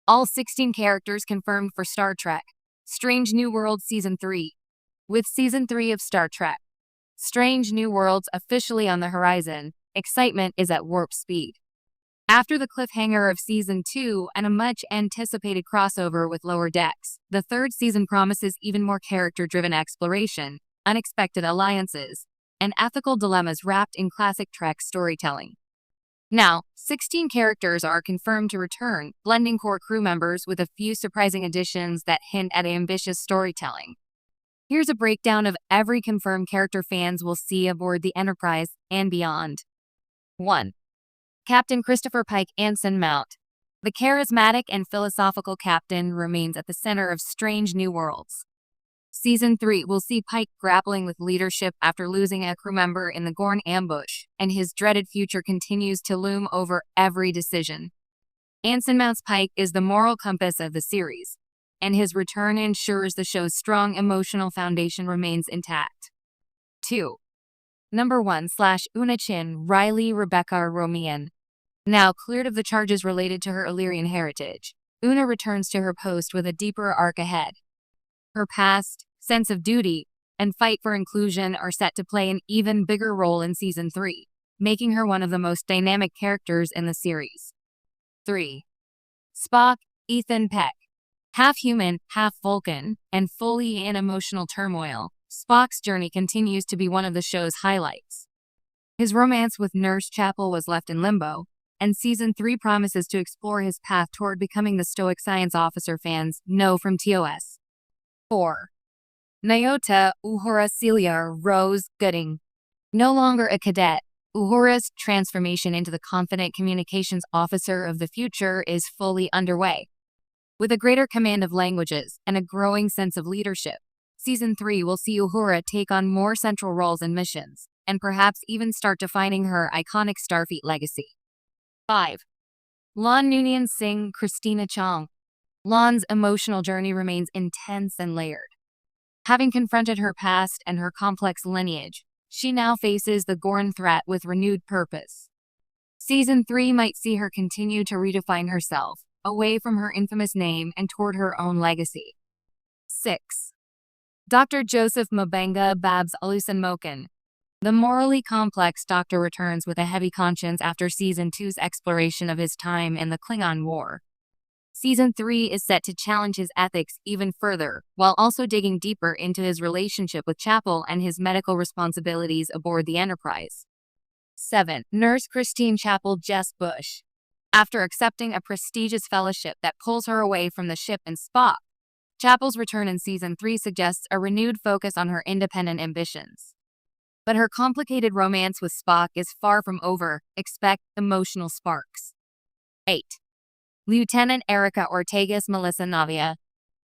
All 16 characters confirmed for Star Trek Strange New Worlds Season 3. With Season 3 of Star Trek Strange New Worlds officially on the horizon, excitement is at warp speed. After the cliffhanger of Season 2 and a much-anticipated crossover with Lower Decks, the third season promises even more character-driven exploration, unexpected alliances, and ethical dilemmas wrapped in classic Trek storytelling. Now, 16 characters are confirmed to return, blending core crew members with a few surprising additions that hint at ambitious storytelling. Here's a breakdown of every confirmed character fans will see aboard the Enterprise and beyond. 1. Captain Christopher Pike Anson Mount. The charismatic and philosophical captain remains at the center of Strange New Worlds. Season 3 will see Pike grappling with leadership after losing a crew member in the Gorn ambush, and his dreaded future continues to loom over every decision. Anson Mount's Pike is the moral compass of the series, and his return ensures the show's strong emotional foundation remains intact. 2. Number 1/Una Chin Riley Rebecca Romian. Now cleared of the charges related to her Illyrian heritage, Una returns to her post with a deeper arc ahead. Her past, sense of duty, and fight for inclusion are set to play an even bigger role in Season 3, making her one of the most dynamic characters in the series. 3. Spock Ethan Peck. Half human, half Vulcan, and fully in emotional turmoil, Spock's journey continues to be one of the show's highlights. His romance with Nurse Chapel was left in limbo, and Season 3 promises to explore his path toward becoming the stoic science officer fans know from TOS. 4. Nyota Uhura Celia Rose Gooding. No longer a cadet, Uhura's transformation into the confident communications officer of the future is fully underway. With a greater command of languages and a growing sense of leadership, Season 3 will see Uhura take on more central roles and missions, and perhaps even start defining her iconic Starfleet legacy. 5. Lon Noonien Singh Christina Chong. Lon's emotional journey remains intense and layered. Having confronted her past and her complex lineage, she now faces the Gorn threat with renewed purpose. Season 3 might see her continue to redefine herself, away from her infamous name and toward her own legacy. 6. Dr. Joseph Mabenga Babs Alusen Moken. The morally complex doctor returns with a heavy conscience after Season 2's exploration of his time in the Klingon War. Season 3 is set to challenge his ethics even further, while also digging deeper into his relationship with Chapel and his medical responsibilities aboard the Enterprise. 7. Nurse Christine Chapel Jess Bush. After accepting a prestigious fellowship that pulls her away from the ship and Spock, Chapel's return in Season 3 suggests a renewed focus on her independent ambitions. But her complicated romance with Spock is far from over. Expect emotional sparks. 8. Lieutenant Erica Ortega's Melissa Navia.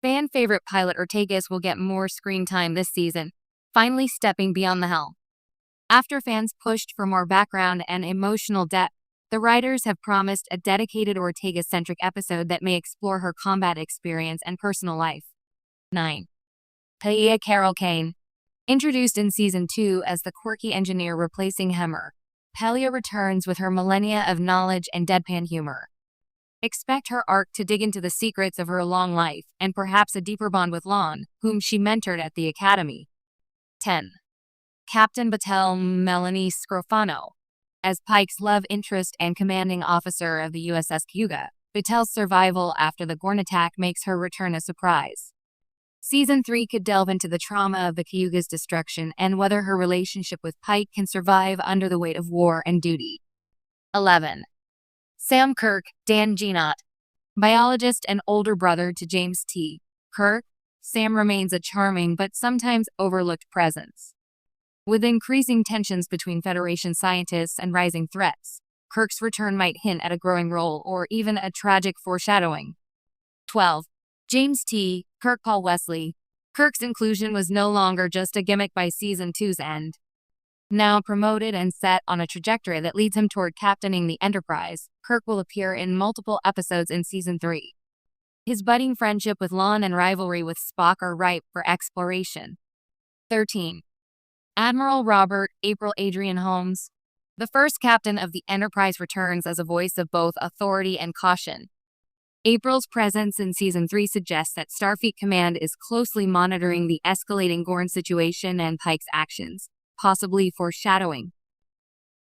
Fan favorite pilot Ortegas will get more screen time this season, finally stepping beyond the helm. After fans pushed for more background and emotional depth, the writers have promised a dedicated Ortega-centric episode that may explore her combat experience and personal life. 9. Paia Carol Kane. Introduced in Season 2 as the quirky engineer replacing Hemmer, Pelia returns with her millennia of knowledge and deadpan humor. Expect her arc to dig into the secrets of her long life and perhaps a deeper bond with Lon, whom she mentored at the Academy. 10. Captain Battel Melanie Scrofano. As Pike's love interest and commanding officer of the USS Cayuga, Battel's survival after the Gorn attack makes her return a surprise. Season 3 could delve into the trauma of the Cayuga's destruction and whether her relationship with Pike can survive under the weight of war and duty. 11. Sam Kirk Dan Jean-luc. Biologist and older brother to James T. Kirk, Sam remains a charming but sometimes overlooked presence. With increasing tensions between Federation scientists and rising threats, Kirk's return might hint at a growing role or even a tragic foreshadowing. 12. James T. Kirk Paul Wesley. Kirk's inclusion was no longer just a gimmick by Season 2's end. Now promoted and set on a trajectory that leads him toward captaining the Enterprise, Kirk will appear in multiple episodes in Season 3. His budding friendship with Lon and rivalry with Spock are ripe for exploration. 13. Admiral Robert April Adrian Holmes. The first captain of the Enterprise returns as a voice of both authority and caution. April's presence in Season 3 suggests that Starfleet Command is closely monitoring the escalating Gorn situation and Pike's actions, possibly foreshadowing